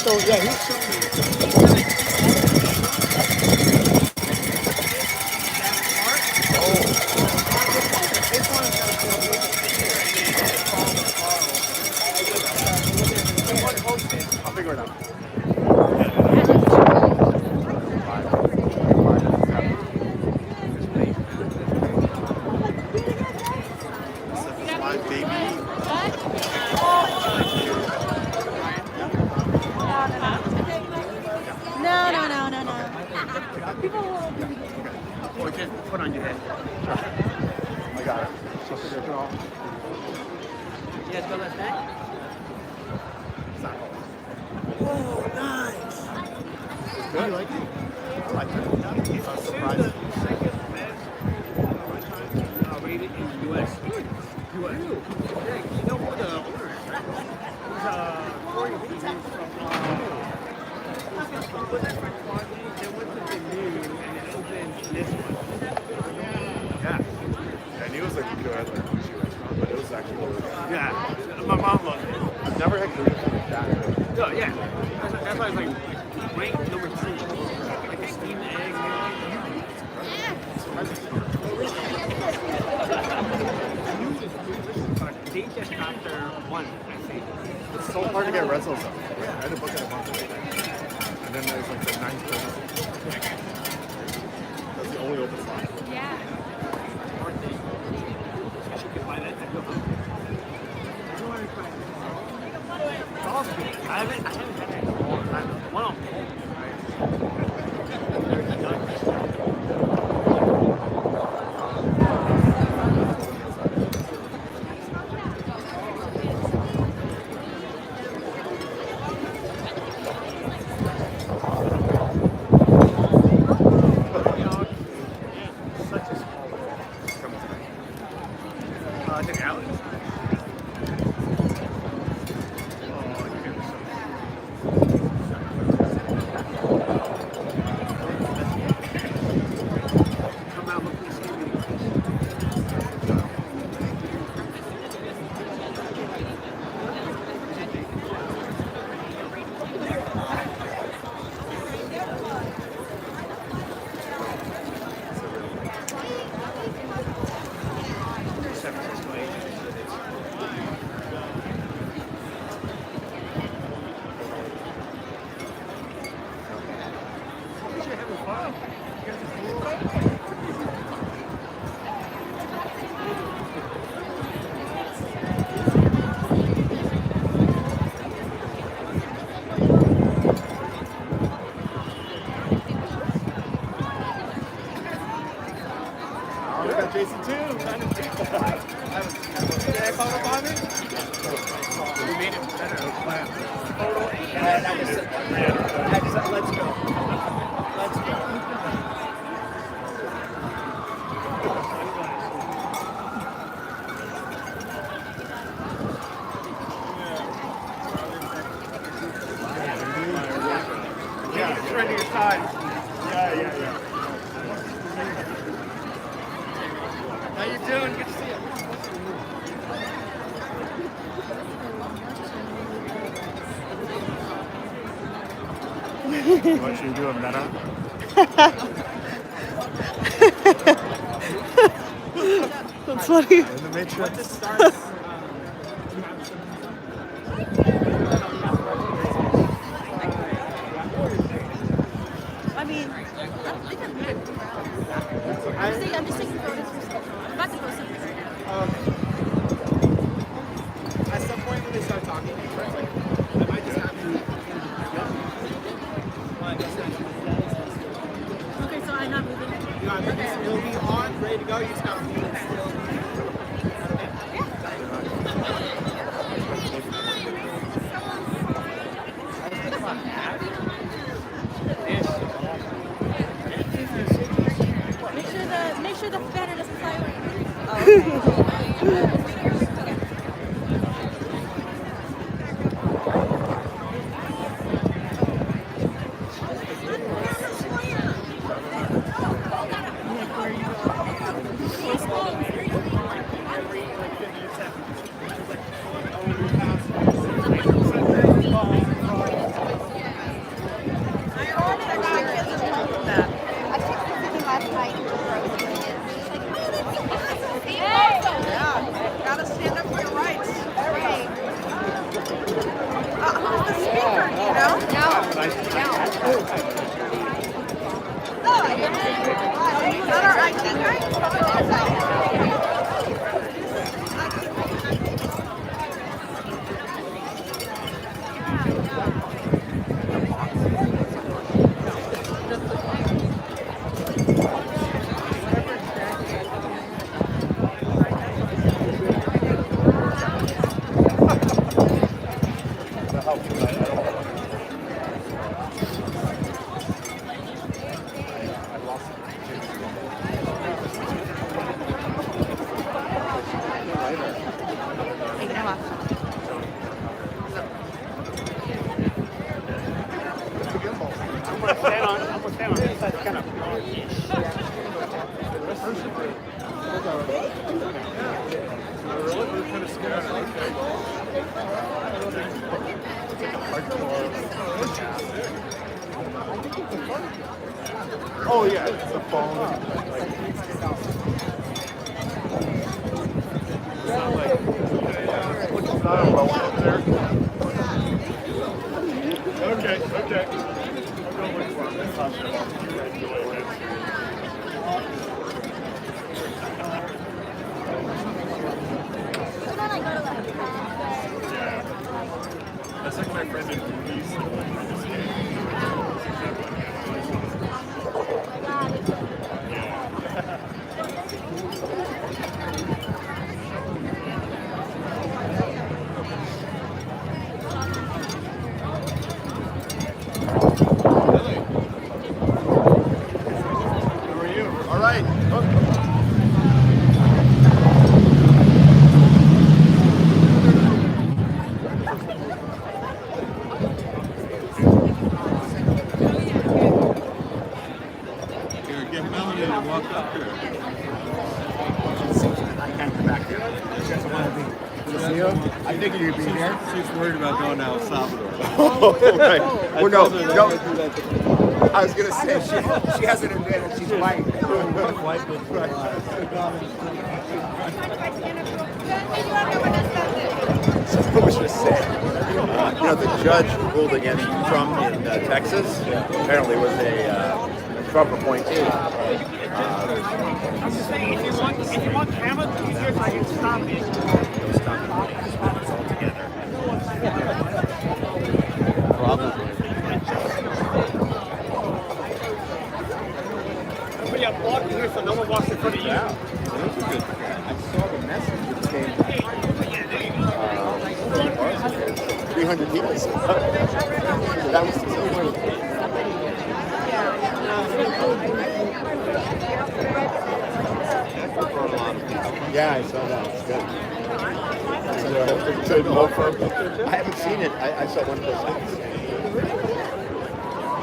So yeah, he's shooting. I'll figure it out. My baby. No, no, no, no, no. Or just put on your head. I got it. So figure it out. You guys go last night? Oh, nice. Good. You like it? I like it. I was surprised. Rated in the U.S. Yeah, you know who the owner is, right? Corey Hayes from they went to the new and it opened this one. Yeah. I knew it was like a good like sushi restaurant, but it was actually really good. Yeah, my mom loved it. I've never had good food like that. No, yeah, that's why it's like ranked number 2. Like the steamed eggs. But they just got their one, I think. It's so hard to get Rezzos though. I had to book it a month ago. And then there's like the 9th person. That's the only open spot. I haven't had it in a long time. One on Such a small world. It's coming tonight. the Alex. Come out looking Oh, we got Jason too. Did I call up on it? We made it better. Let's go. Let's go. Yeah, it's right to your side. Yeah. How you doing? Good to see you. What you do a meta? That's funny. In the Matrix. I mean, I'm just taking photos for stuff. I'm about to post something right now. At some point when they start talking, it's like, I might just have to. Okay, so I'm not moving. It'll be on, ready to go. You just gotta feel it still. Make sure the banner doesn't fly away. nice to meet you. Is that our IT guy? I'm gonna stand on this side, kind of Oh yeah, it's the phone. It's not a roll up there. Okay, okay. I'll go with That's like my friend in movies. How are you? All right. Here, get Melanie to walk up here. I can't come back here. I think you'd be here. She's worried about going to El Salvador. Oh, right. Well, no, told her no. not to do that to- I was gonna say she hasn't admitted she's white. White with Right. So I was just saying, the judge who ruled against Trump in Texas apparently was a Trump appointee. I'm just saying, if you want cameras, it's easier if I can stop it. But yeah, block here so no one walks in front of you. I saw the message that came. 300 people. So that was yeah, I saw that. It's good. So, I haven't seen it. I saw one person.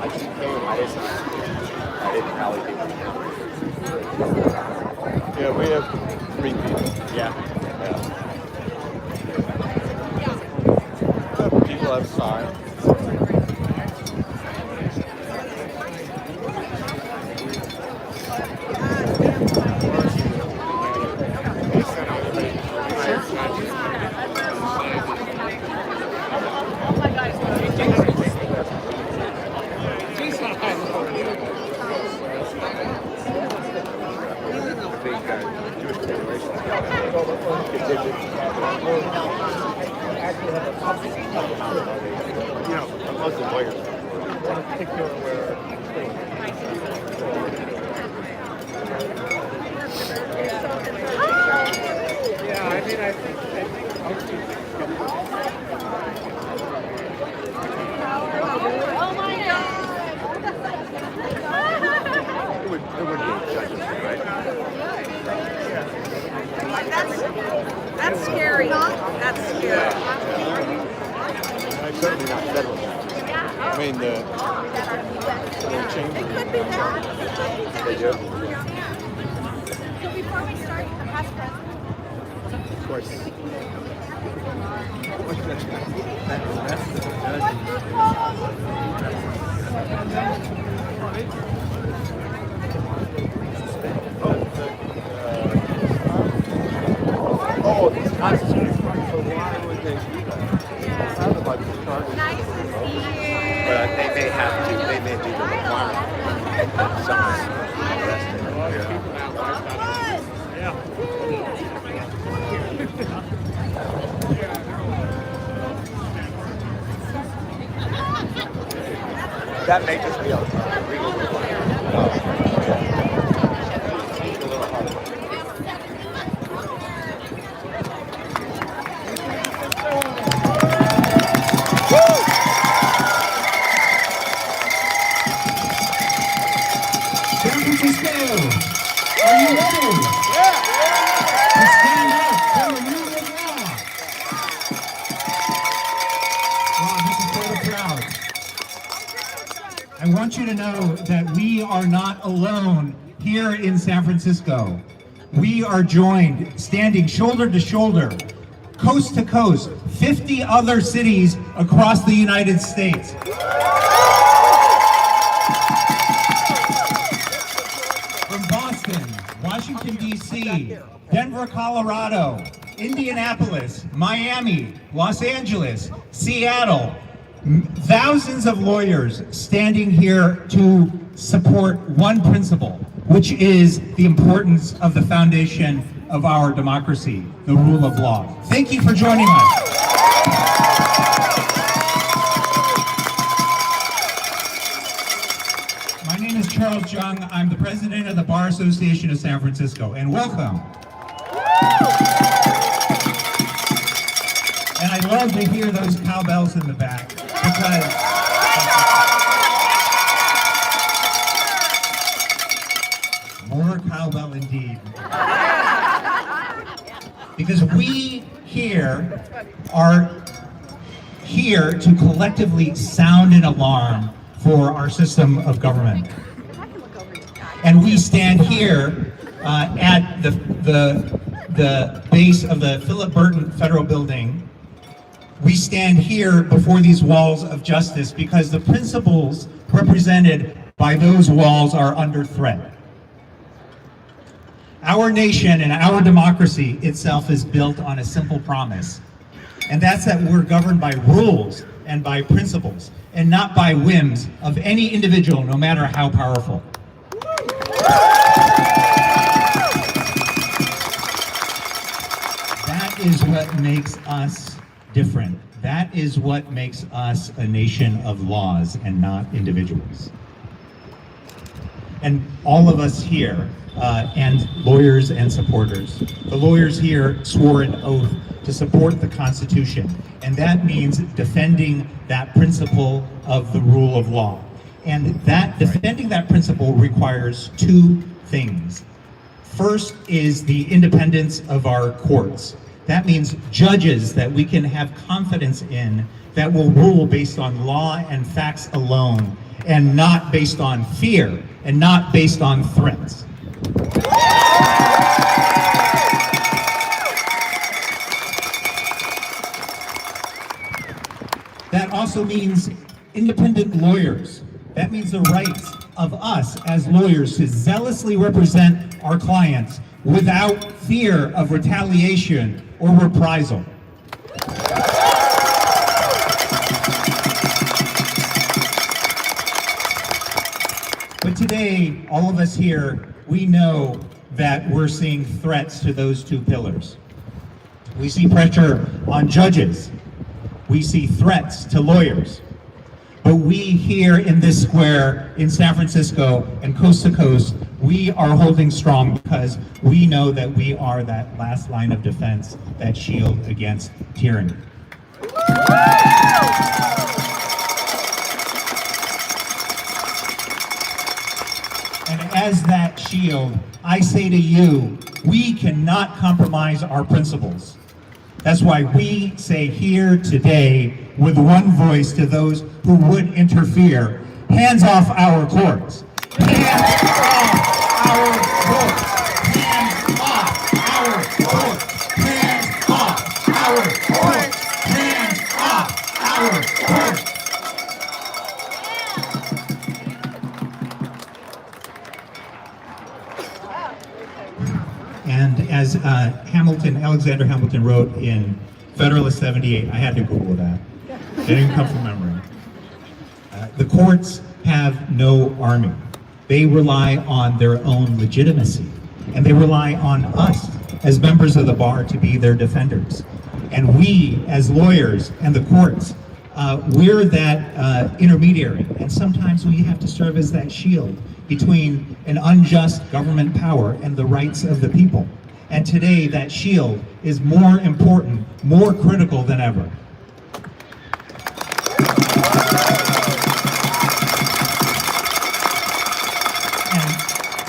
I just came. I didn't rally people. Yeah, we have 3 people. Yeah. People have signs. I'm Muslim lawyers. One particular where Yeah, I mean, I think Oh my god! it would be judges, right? That's scary. That's scary. Certainly not federal. I mean, the chamber. It could be that. They do. So before we start, the past president. Of course. Oh, these constitutes. So why would they do that? It sounded like the charges. Nice to see you. but they may have to. They may be the requirement that someone's arrested. That may just be a legal requirement. San Francisco, are you ready? To stand up for the rule of law. Wow, this is quite a crowd. I want you to know that we are not alone here in San Francisco. We are joined, standing shoulder to shoulder, coast to coast, 50 other cities across the United States. From Boston, Washington, D.C., Denver, Colorado, Indianapolis, Miami, Los Angeles, Seattle, thousands of lawyers standing here to support one principle, which is the importance of the foundation of our democracy, the rule of law. Thank you for joining us. My name is Charles Jung. I'm the president of the Bar Association of San Francisco, and welcome. And I love to hear those cowbells in the back, because more cowbell indeed. Because we here are here to collectively sound an alarm for our system of government. And we stand here at the base of the Philip Burton Federal Building. We stand here before these walls of justice because the principles represented by those walls are under threat. Our nation and our democracy itself is built on a simple promise, and that's that we're governed by rules and by principles, and not by whims of any individual, no matter how powerful. That is what makes us different. That is what makes us a nation of laws and not individuals. And all of us here, and lawyers and supporters, the lawyers here swore an oath to support the Constitution, and that means defending that principle of the rule of law. And that defending that principle requires two things. First is the independence of our courts. That means judges that we can have confidence in, that will rule based on law and facts alone, and not based on fear, and not based on threats. That also means independent lawyers. That means the rights of us as lawyers to zealously represent our clients without fear of retaliation or reprisal. But today, all of us here, we know that we're seeing threats to those two pillars. We see pressure on judges. We see threats to lawyers. But we here in this square in San Francisco and coast to coast, we are holding strong because we know that we are that last line of defense, that shield against tyranny. And as that shield, I say to you, we cannot compromise our principles. That's why we say here today, with one voice to those who would interfere, hands off our courts. Hands off our courts. Hands off our courts. Hands off our courts. Hands off our courts. And as Alexander Hamilton wrote in Federalist 78, I had to Google that. It didn't come from memory. The courts have no army. They rely on their own legitimacy, and they rely on us as members of the bar to be their defenders. And we, as lawyers and the courts, we're that intermediary, and sometimes we have to serve as that shield between an unjust government power and the rights of the people. And today, that shield is more important, more critical than ever.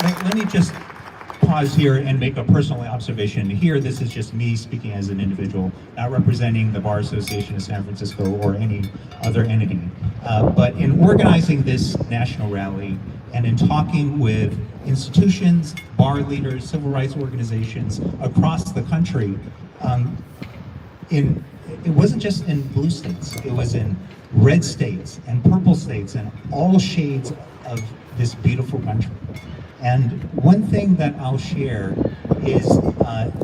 And let me just pause here and make a personal observation. Here, this is just me speaking as an individual, not representing the Bar Association of San Francisco or any other entity. But in organizing this national rally and in talking with institutions, bar leaders, civil rights organizations across the country, it wasn't just in blue states, it was in red states and purple states and all shades of this beautiful country. And one thing that I'll share is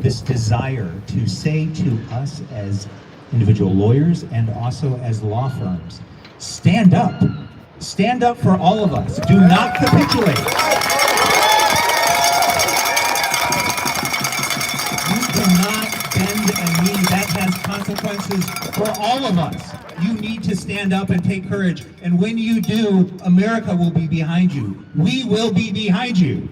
this desire to say to us as individual lawyers and also as law firms, stand up. Stand up for all of us. Do not capitulate. You cannot bend a knee. That has consequences for all of us. You need to stand up and take courage. And when you do, America will be behind you. We will be behind you.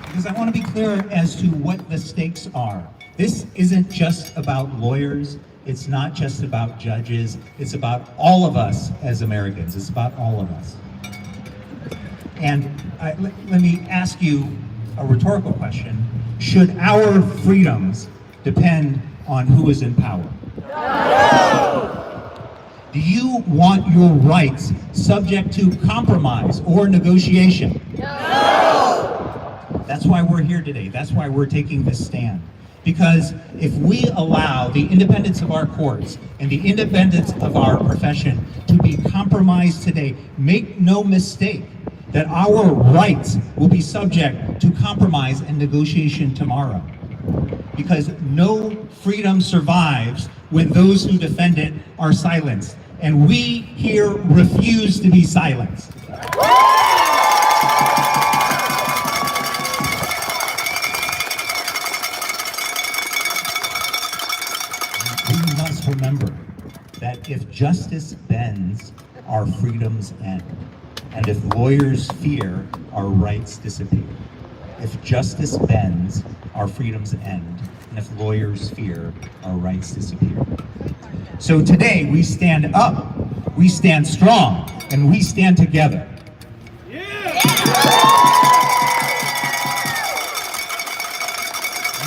Because I want to be clear as to what the stakes are. This isn't just about lawyers. It's not just about judges. It's about all of us as Americans. It's about all of us. And let me ask you a rhetorical question. Should our freedoms depend on who is in power? No! Do you want your rights subject to compromise or negotiation? No! That's why we're here today. That's why we're taking this stand. Because if we allow the independence of our courts and the independence of our profession to be compromised today, make no mistake that our rights will be subject to compromise and negotiation tomorrow. Because no freedom survives when those who defend it are silenced. And we here refuse to be silenced. We must remember that if justice bends, our freedoms end. And if lawyers fear, our rights disappear. If justice bends, our freedoms end. And if lawyers fear, our rights disappear. So today we stand up, we stand strong, and we stand together. And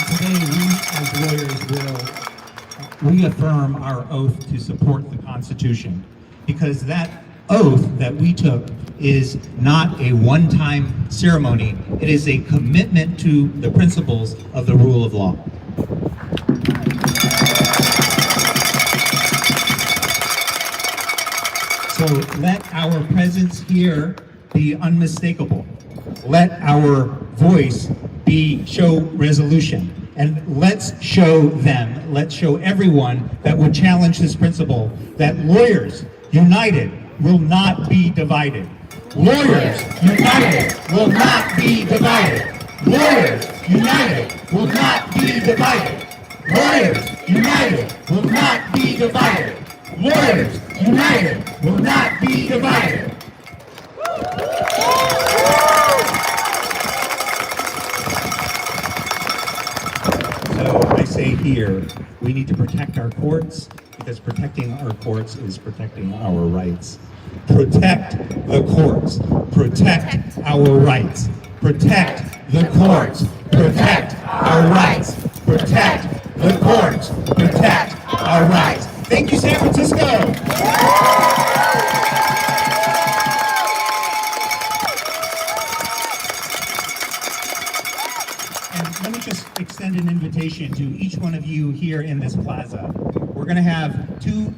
today we as lawyers will reaffirm our oath to support the Constitution, because that oath that we took is not a one-time ceremony. It is a commitment to the principles of the rule of law. So let our presence here be unmistakable. Let our voice show resolution. And let's show them, let's show everyone that would challenge this principle that lawyers united will not be divided. Lawyers united will not be divided. Lawyers united will not be divided. Lawyers united will not be divided. Lawyers united will not be divided. So I say here, we need to protect our courts, because protecting our courts is protecting our rights. Protect the courts. Protect our rights. Protect the courts. Protect our rights. Protect the courts. Protect our rights. Thank you, San Francisco. And let me just extend an invitation to each one of you here in this plaza. We're going to have two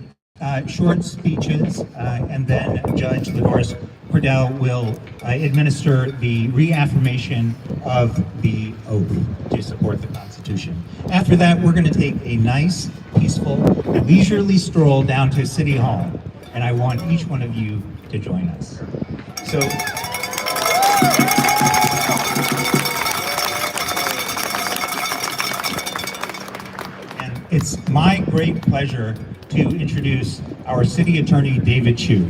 short speeches, and then Judge Linares Cordell will administer the reaffirmation of the oath to support the Constitution. After that, we're going to take a nice, peaceful, leisurely stroll down to City Hall, and I want each one of you to join us. So, and it's my great pleasure to introduce our City Attorney, David Chu.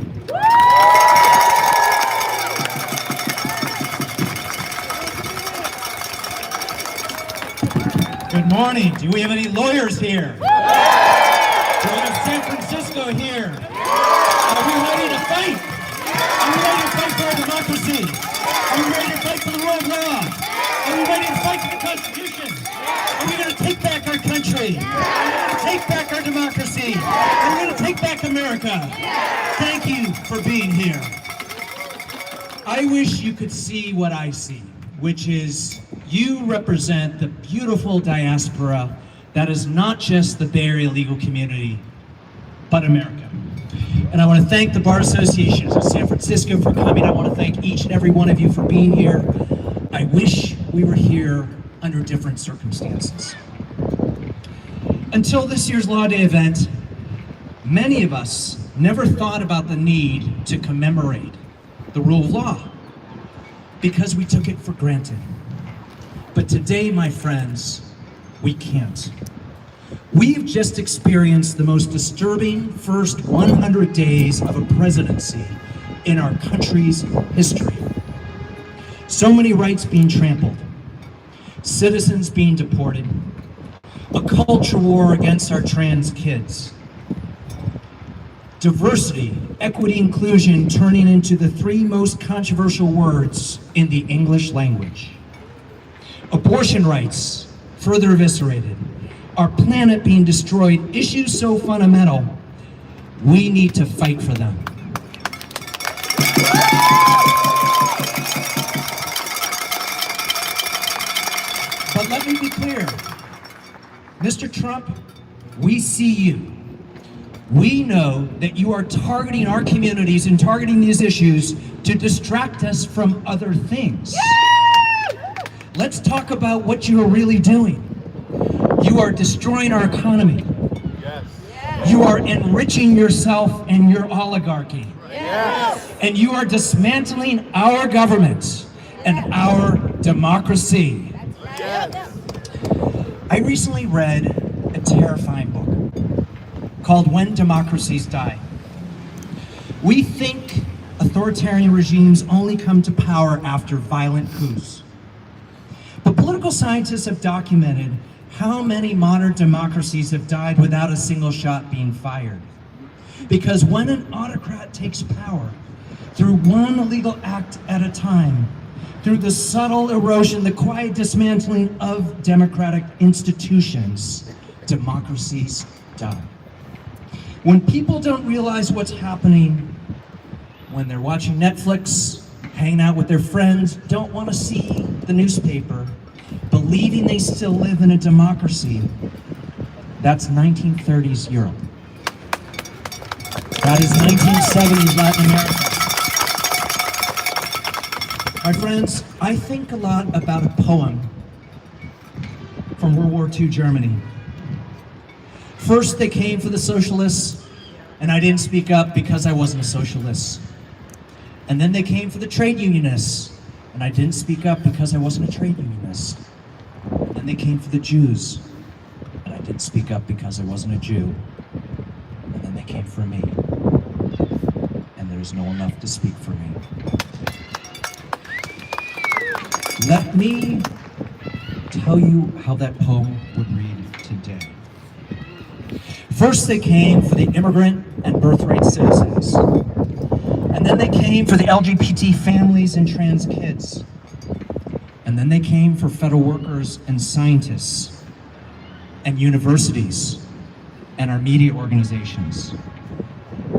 Good morning. Do we have any lawyers here? Do we have San Francisco here? Are we ready to fight? Are we ready to fight for our democracy? Are we ready to fight for the rule of law? Are we ready to fight for the Constitution? Are we going to take back our country? Are we going to take back our democracy? Are we going to take back America? Thank you for being here. I wish you could see what I see, which is you represent the beautiful diaspora that is not just the Bay Area legal community, but America. And I want to thank the Bar Association of San Francisco for coming. I want to thank each and every one of you for being here. I wish we were here under different circumstances. Until this year's Law Day event, many of us never thought about the need to commemorate the rule of law because we took it for granted. But today, my friends, we can't. We've just experienced the most disturbing first 100 days of a presidency in our country's history. So many rights being trampled, citizens being deported, a culture war against our trans kids, diversity, equity, inclusion turning into the three most controversial words in the English language. Abortion rights further eviscerated, our planet being destroyed, issues so fundamental, we need to fight for them. But let me be clear, Mr. Trump, we see you. We know that you are targeting our communities and targeting these issues to distract us from other things. Let's talk about what you are really doing. You are destroying our economy. Yes. You are enriching yourself and your oligarchy. Yes. And you are dismantling our government and our democracy. Yes. I recently read a terrifying book called When Democracies Die. We think authoritarian regimes only come to power after violent coups. But political scientists have documented how many modern democracies have died without a single shot being fired. Because when an autocrat takes power, through one illegal act at a time, through the subtle erosion, the quiet dismantling of democratic institutions, democracies die. When people don't realize what's happening, when they're watching Netflix, hanging out with their friends, don't want to see the newspaper, believing they still live in a democracy, that's 1930s Europe. That is 1970s Latin America. My friends, I think a lot about a poem from World War II Germany. First, they came for the socialists, and I didn't speak up because I wasn't a socialist. And then they came for the trade unionists, and I didn't speak up because I wasn't a trade unionist. And then they came for the Jews, and I didn't speak up because I wasn't a Jew. And then they came for me, and there's no one left to speak for me. Let me tell you how that poem would read today. First, they came for the immigrant and birthright citizens. And then they came for the LGBT families and trans kids. And then they came for federal workers and scientists and universities and our media organizations.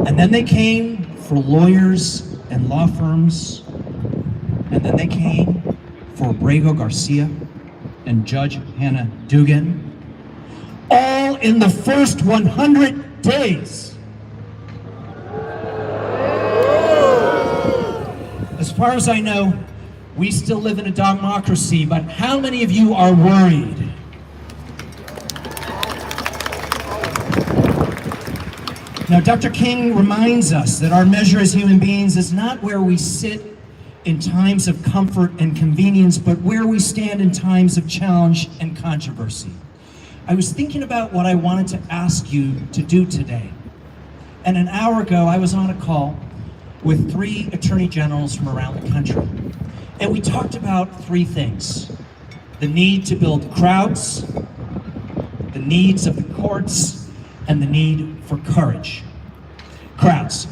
And then they came for lawyers and law firms. And then they came for Abrego Garcia and Judge Hannah Dugan, all in the first 100 days. far as I know, we still live in a democracy, but how many of you are worried? Now, Dr. King reminds us that our measure as human beings is not where we sit in times of comfort and convenience, but where we stand in times of challenge and controversy. I was thinking about what I wanted to ask you to do today. And an hour ago, I was on a call with 3 attorney generals from around the country. And we talked about 3 things: the need to build crowds, the needs of the courts, and the need for courage. Crowds.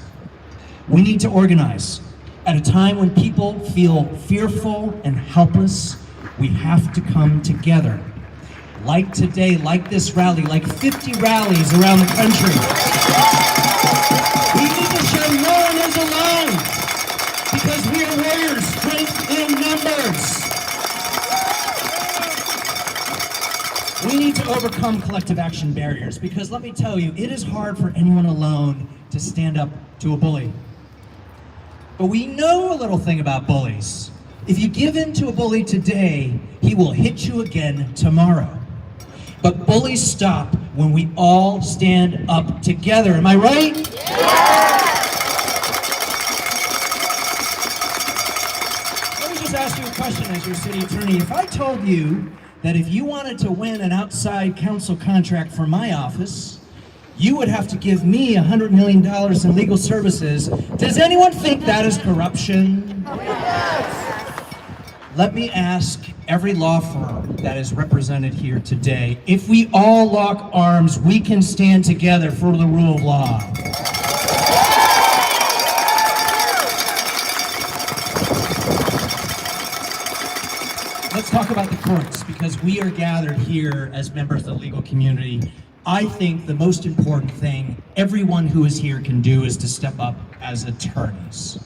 We need to organize. At a time when people feel fearful and helpless, we have to come together. Like today, like this rally, like 50 rallies around the country. We need to show no one is alone, because we are warriors, strength in numbers. We need to overcome collective action barriers, because let me tell you, it is hard for anyone alone to stand up to a bully. But we know a little thing about bullies. If you give in to a bully today, he will hit you again tomorrow. But bullies stop when we all stand up together. Am I right? Let me just ask you a question as your city attorney. If I told you that if you wanted to win an outside counsel contract for my office, you would have to give me $100 million in legal services, does anyone think that is corruption? Let me ask every law firm that is represented here today, if we all lock arms, we can stand together for the rule of law. Let's talk about the courts, because we are gathered here as members of the legal community. I think the most important thing everyone who is here can do is to step up as attorneys.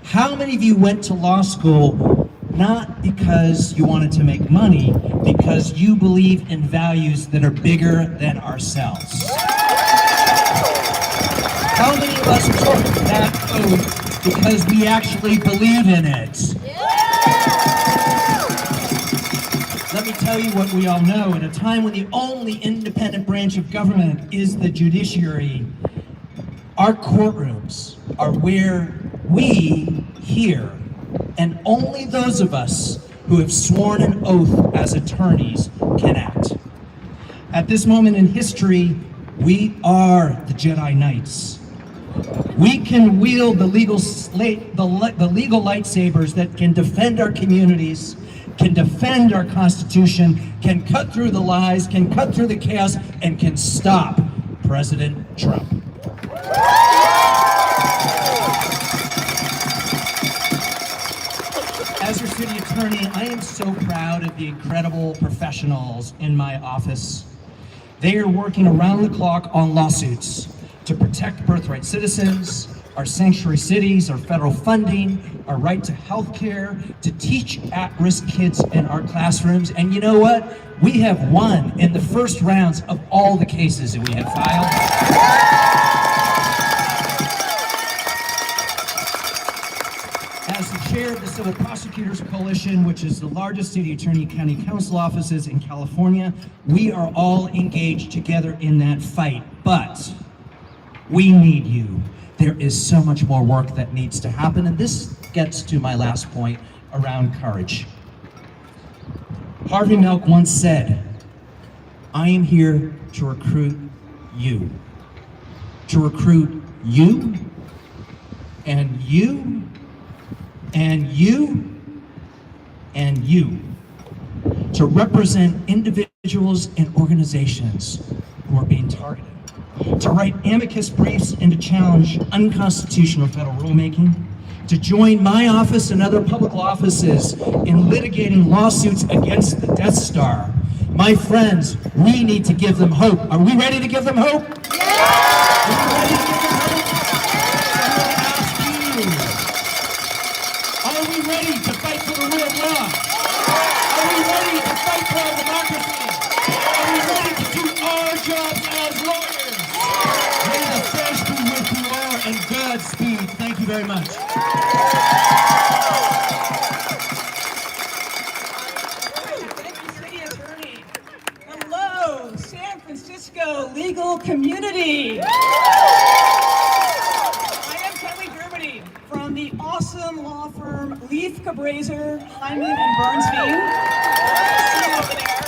How many of you went to law school not because you wanted to make money, because you believe in values that are bigger than ourselves? How many of us took that oath because we actually believe in it? Let me tell you what we all know. At a time when the only independent branch of government is the judiciary, our courtrooms are where we hear, and only those of us who have sworn an oath as attorneys can act. At this moment in history, we are the Jedi Knights. We can wield the legal lightsabers that can defend our communities, can defend our Constitution, can cut through the lies, can cut through the chaos, and can stop President Trump. As your city attorney, I am so proud of the incredible professionals in my office. They are working around the clock on lawsuits to protect birthright citizens, our sanctuary cities, our federal funding, our right to health care, to teach at-risk kids in our classrooms. And you know what? We have won in the first rounds of all the cases that we have filed. As the chair of the Civil Prosecutors Coalition, which is the largest city attorney county council offices in California, we are all engaged together in that fight. But we need you. There is so much more work that needs to happen, and this gets to my last point around courage. Harvey Milk once said, I am here to recruit you. To recruit you, and you, and you, and you, to represent individuals and organizations who are being targeted, to write amicus briefs and to challenge unconstitutional federal rulemaking, to join my office and other public law offices in litigating lawsuits against the Death Star. My friends, we need to give them hope. Are we ready to give them hope? Yeah! Are we ready to give them hope? I want to ask you, are we ready to fight for the rule of law? Are we ready to fight for our democracy? Are we ready to do our jobs as lawyers? May the force be with you all, and Godspeed. Thank you very much. San Francisco legal community. I am Kelly Germany from the awesome law firm Leaf, Cabraser, Hyman, and Bernstein. See you over there.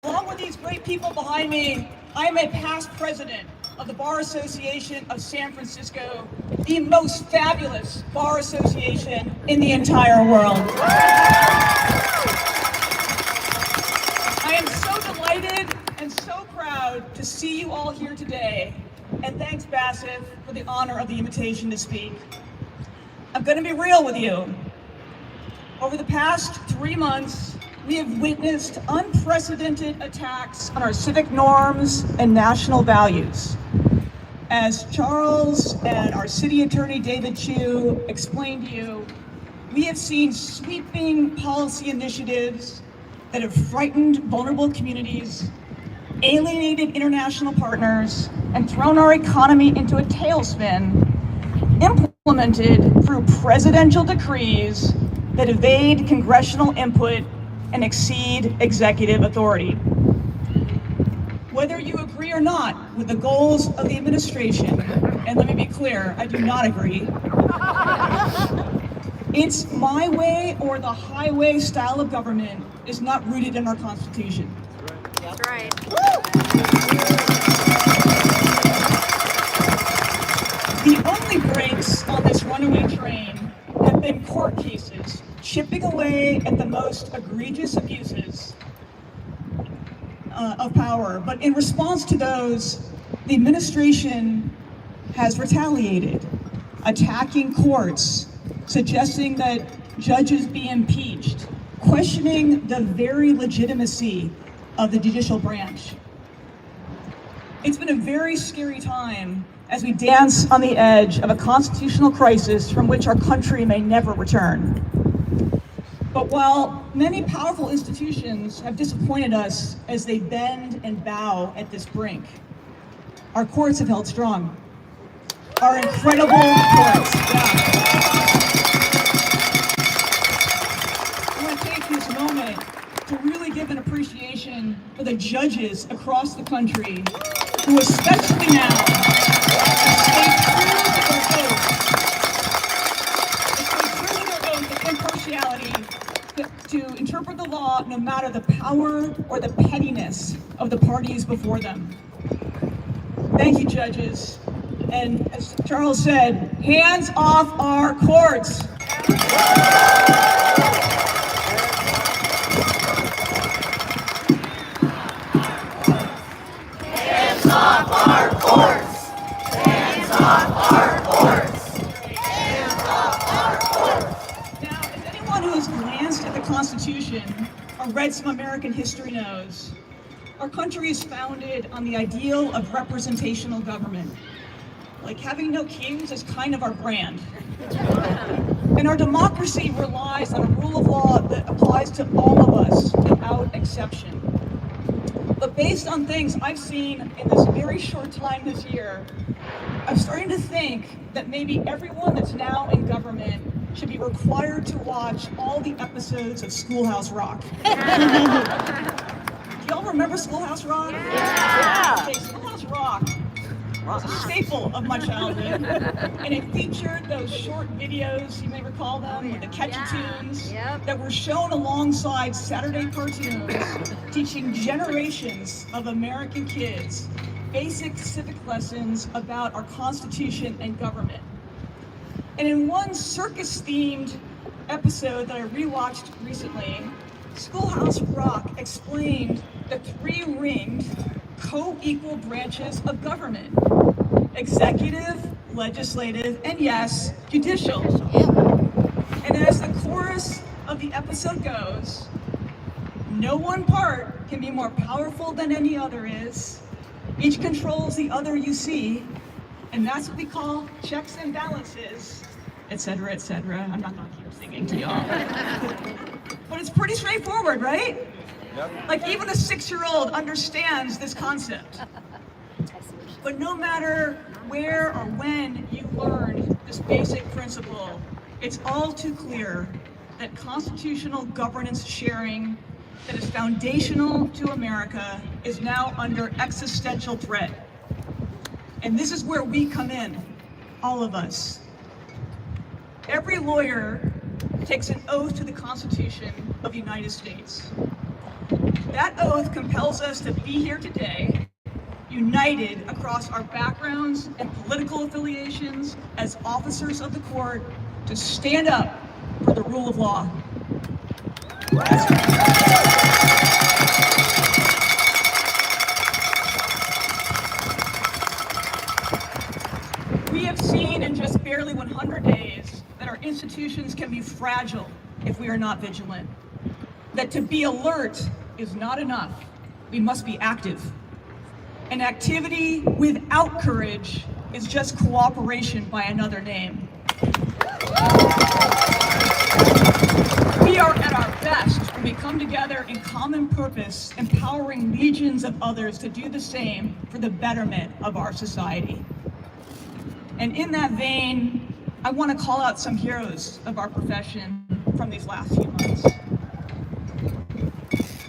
Along with these great people behind me, I am a past president of the Bar Association of San Francisco, the most fabulous bar association in the entire world. I am so delighted and so proud to see you all here today, and thanks, Bassif, for the honor of the invitation to speak. I'm going to be real with you. Over the past 3 months, we have witnessed unprecedented attacks on our civic norms and national values. As Charles and our city attorney David Chu explained to you, we have seen sweeping policy initiatives that have frightened vulnerable communities, alienated international partners, and thrown our economy into a tailspin, implemented through presidential decrees that evade congressional input and exceed executive authority. Whether you agree or not with the goals of the administration, and let me be clear, I do not agree, it's my way or the highway style of government is not rooted in our Constitution. That's right. The only brakes on this runaway train have been court cases, chipping away at the most egregious abuses of power. But in response to those, the administration has retaliated, attacking courts, suggesting that judges be impeached, questioning the very legitimacy of the judicial branch. It's been a very scary time as we dance on the edge of a constitutional crisis from which our country may never return. But while many powerful institutions have disappointed us as they bend and bow at this brink, our courts have held strong. Our incredible courts. I want to take this moment to really give an appreciation for the judges across the country who, especially now, have stayed true to their oath of impartiality to interpret the law no matter the power or the pettiness of the parties before them. Thank you, judges. And as Charles said, hands off our courts. Hands off our courts! Hands off our courts! Hands off our courts! Now, if anyone who has glanced at the Constitution or read some American history knows, our country is founded on the ideal of representational government. Like having no kings is kind of our brand. And our democracy relies on a rule of law that applies to all of us without exception. But based on things I've seen in this very short time this year, I'm starting to think that maybe everyone that's now in government should be required to watch all the episodes of Schoolhouse Rock. Do y'all remember Schoolhouse Rock? Yeah! Okay, Schoolhouse Rock was a staple of my childhood, and it featured those short videos, you may recall them, with the catchy tunes that were shown alongside Saturday cartoons, teaching generations of American kids basic civic lessons about our Constitution and government. And in one circus-themed episode that I rewatched recently, Schoolhouse Rock explained the three-ringed, co-equal branches of government: executive, legislative, and yes, judicial. And as the chorus of the episode goes, no one part can be more powerful than any other is. Each controls the other, you see, and that's what we call checks and balances, etc., etc. I'm not gonna keep singing to y'all. But it's pretty straightforward, right? Like even a 6-year-old understands this concept. But no matter where or when you learned this basic principle, it's all too clear that constitutional governance sharing that is foundational to America is now under existential threat. And this is where we come in, all of us. Every lawyer takes an oath to the Constitution of the United States. That oath compels us to be here today, united across our backgrounds and political affiliations as officers of the court to stand up for the rule of law. We have seen in just barely 100 days that our institutions can be fragile if we are not vigilant. That to be alert is not enough. We must be active. And activity without courage is just cooperation by another name. We are at our best when we come together in common purpose, empowering legions of others to do the same for the betterment of our society. And in that vein, I want to call out some heroes of our profession from these last few months.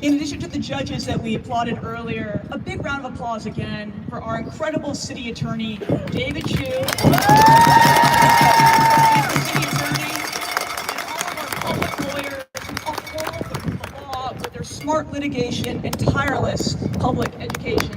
In addition to the judges that we applauded earlier, a big round of applause again for our incredible city attorney, David Chu, city attorney, and all of our public lawyers who uphold the law with their smart litigation and tireless public education.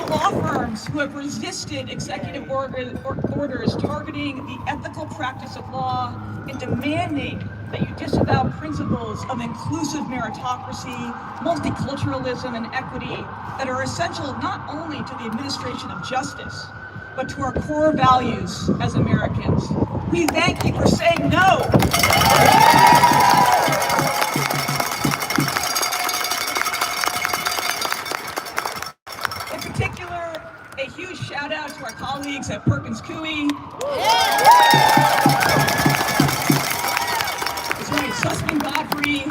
Law firms who have resisted executive orders targeting the ethical practice of law and demanding that you disavow principles of inclusive meritocracy, multiculturalism, and equity that are essential not only to the administration of justice, but to our core values as Americans. We thank you for saying no. A huge shout out to our colleagues at Perkins Coie. That's right, Sussman Godfrey,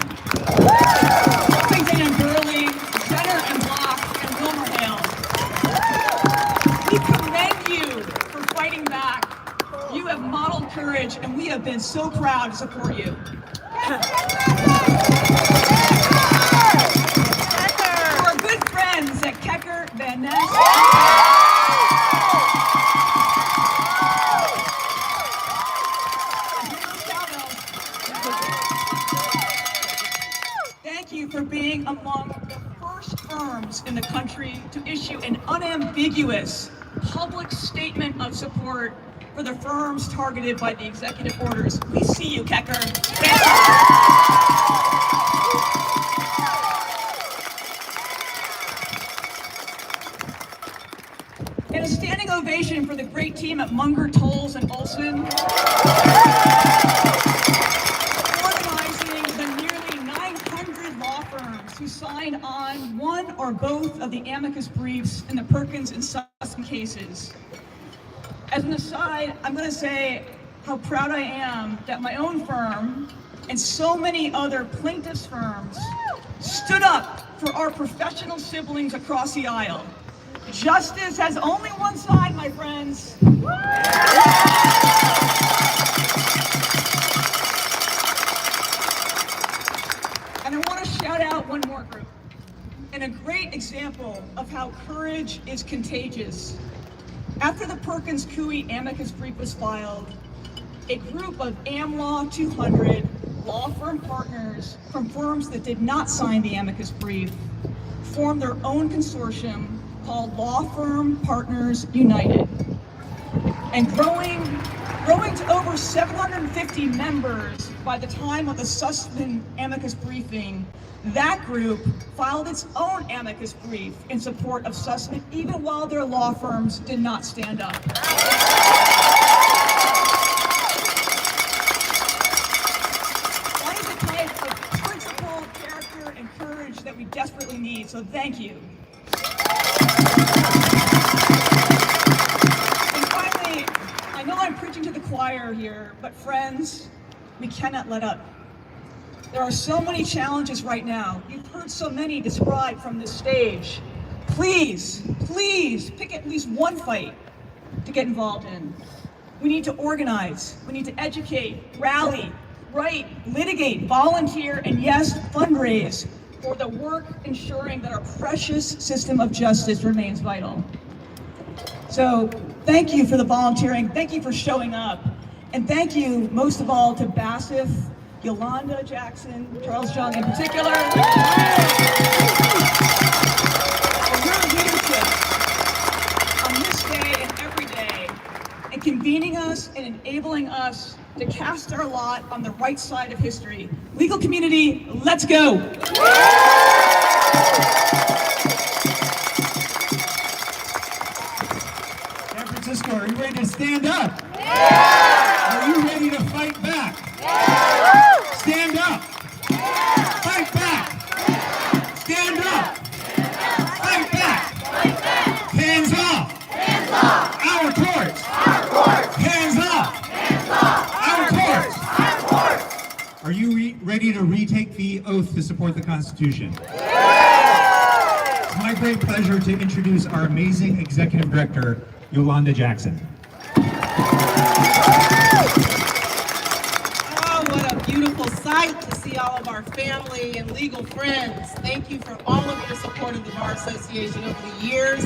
Huffington and Burley, Jenner and Block, and WilmerHale. We commend you for fighting back. You have modeled courage, and we have been so proud to support you. To our good friends at Kecker, Van Ness, thank you for being among the first firms in the country to issue an unambiguous public statement of support for the firms targeted by the executive orders. We see you, Kecker. Thank you. And a standing ovation for the great team at Munger, Tolles, and Olson. Who signed on one or both of the amicus briefs in the Perkins and Sussman cases. As an aside, I'm going to say how proud I am that my own firm and so many other plaintiffs' firms stood up for our professional siblings across the aisle. Justice has only one side, my friends. And I want to shout out one more group, and a great example of how courage is contagious. After the Perkins Coie amicus brief was filed, a group of AmLaw 200 law firm partners from firms that did not sign the amicus brief formed their own consortium called Law Firm Partners United. And growing to over 750 members by the time of the Sussman amicus briefing, that group filed its own amicus brief in support of Sussman, even while their law firms did not stand up. That is the type of principle, character, and courage that we desperately need, so thank you. I know I'm preaching to the choir here, but friends, we cannot let up. There are so many challenges right now. You've heard so many described from this stage. Please, please pick at least one fight to get involved in. We need to organize. We need to educate, rally, write, litigate, volunteer, and yes, fundraise for the work ensuring that our precious system of justice remains vital. So thank you for the volunteering. Thank you for showing up. And thank you most of all to Bassif, Yolanda Jackson, Charles Jung in particular, for your leadership on this day and every day, and convening us and enabling us to cast our lot on the right side of history. Legal community, let's go! San Francisco, are you ready to stand up? Yeah! Are you ready to fight back? Yeah! Stand up! Yeah! Fight back! Yeah! Stand up! Yeah! Fight back! Fight back! Hands off! Hands off! Our courts! Our courts! Hands up! Hands off! Our courts! Our courts! Are you ready to retake the oath to support the Constitution? Yeah! It's my great pleasure to introduce our amazing Executive Director, Yolanda Jackson. Oh, what a beautiful sight to see all of our family and legal friends. Thank you for all of your support of the Bar Association over the years.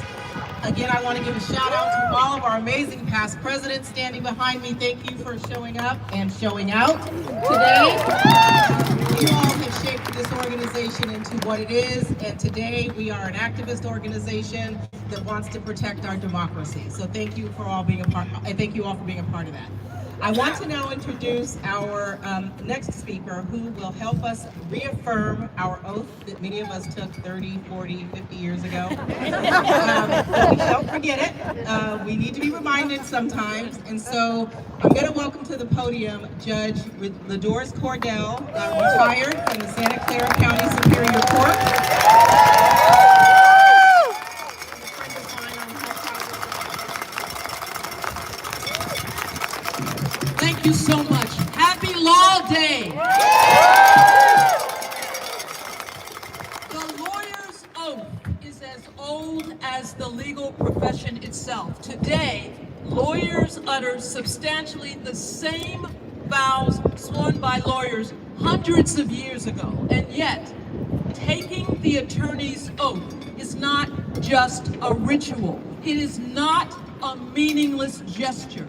Again, I want to give a shout out to all of our amazing past presidents standing behind me. Thank you for showing up and showing out today. You all have shaped this organization into what it is, and today we are an activist organization that wants to protect our democracy. So thank you for all being a part. I thank you all for being a part of that. I want to now introduce our next speaker who will help us reaffirm our oath that many of us took 30, 40, 50 years ago. But we don't forget it. We need to be reminded sometimes. And so I'm going to welcome to the podium Judge Ladores Cordell, retired from the Santa Clara County Superior Court. Thank you so much. Happy Law Day. The lawyer's oath is as old as the legal profession itself. Today, lawyers utter substantially the same vows sworn by lawyers hundreds of years ago. And yet, taking the attorney's oath is not just a ritual. It is not a meaningless gesture.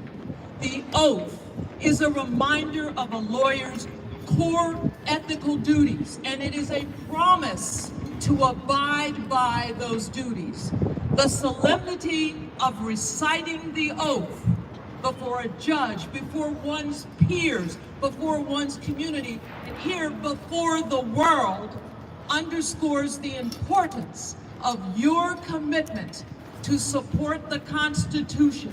The oath is a reminder of a lawyer's core ethical duties, and it is a promise to abide by those duties. The solemnity of reciting the oath before a judge, before one's peers, before one's community, and here before the world underscores the importance of your commitment to support the Constitution,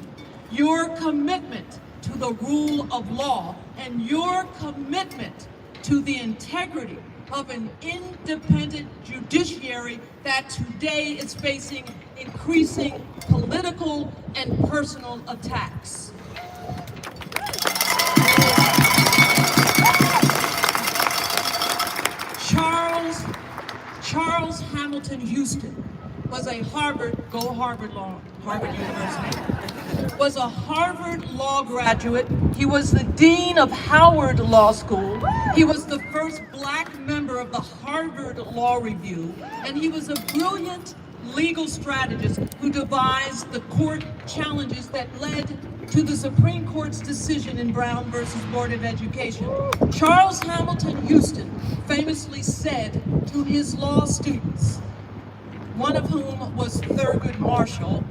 your commitment to the rule of law, and your commitment to the integrity of an independent judiciary that today is facing increasing political and personal attacks. Charles Hamilton Houston was a Harvard University, was a Harvard Law graduate. He was the dean of Howard Law School. He was the first black member of the Harvard Law Review, and he was a brilliant legal strategist who devised the court challenges that led to the Supreme Court's decision in Brown versus Board of Education. Charles Hamilton Houston famously said to his law students, one of whom was Thurgood Marshall,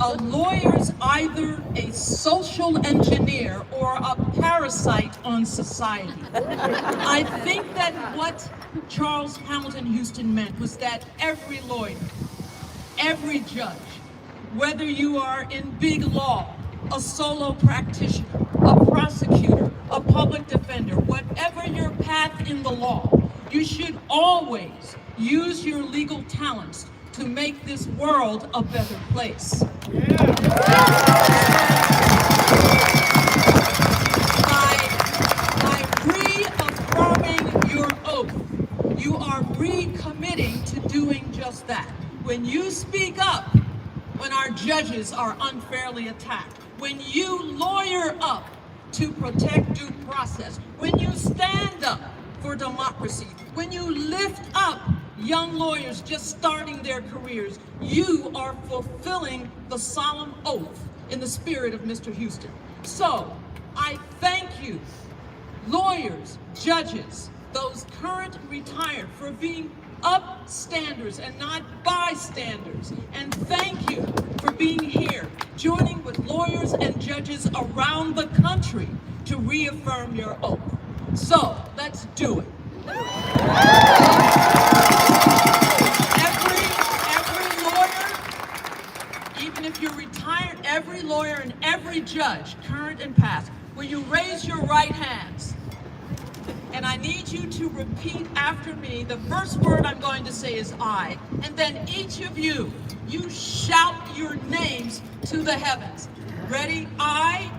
a lawyer's either a social engineer or a parasite on society. I think that what Charles Hamilton Houston meant was that every lawyer, every judge, whether you are in big law, a solo practitioner, a prosecutor, a public defender, whatever your path in the law, you should always use your legal talents to make this world a better place. By reaffirming your oath, you are recommitting to doing just that. When you speak up, when our judges are unfairly attacked, when you lawyer up to protect due process, when you stand up for democracy, when you lift up young lawyers just starting their careers, you are fulfilling the solemn oath in the spirit of Mr. Houston. So, I thank you, lawyers, judges, those current retired, for being upstanders and not bystanders. And thank you for being here, joining with lawyers and judges around the country to reaffirm your oath. So, let's do it. Every lawyer, even if you're retired, every lawyer and every judge, current and past, will you raise your right hands? And I need you to repeat after me. The first word I'm going to say is I. And then each of you, you shout your names to the heavens. Ready? I.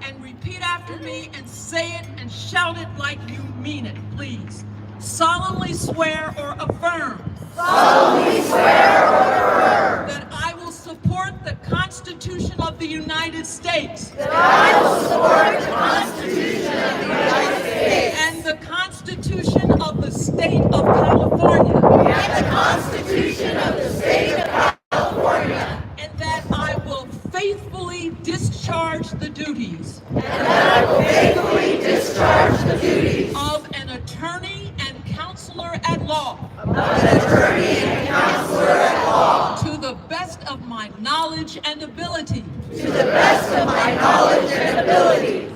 And repeat after me and say it and shout it like you mean it, please. Solemnly swear or affirm. Solemnly swear or affirm That I will support the Constitution of the United States. that I will support the Constitution of the United States And the Constitution of the State of California. and the Constitution of the State of California, And that I will faithfully discharge the duties and that I will faithfully discharge the duties of an attorney and counselor at law of an attorney and counselor at law to the best of my knowledge and ability. to the best of my knowledge and ability.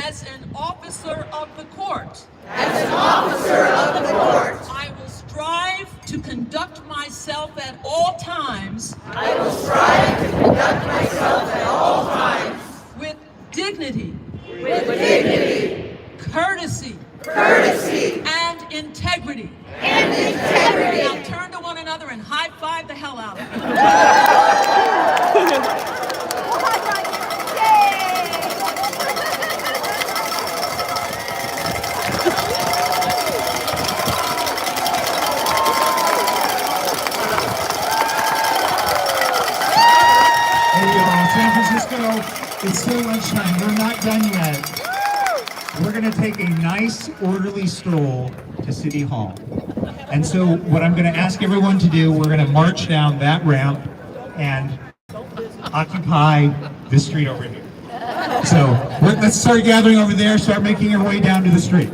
As an officer of the court, As an officer of the court, I will strive to conduct myself at all times I will strive to conduct myself at all times with dignity, with dignity, courtesy, courtesy, and integrity. and integrity. Now turn to one another and high five the hell out of them. Hey y'all, San Francisco, it's still lunchtime. We're not done yet. We're gonna take a nice, orderly stroll to City Hall. And so what I'm gonna ask everyone to do, we're gonna march down that ramp and occupy this street over here. So let's start gathering over there, start making our way down to the street.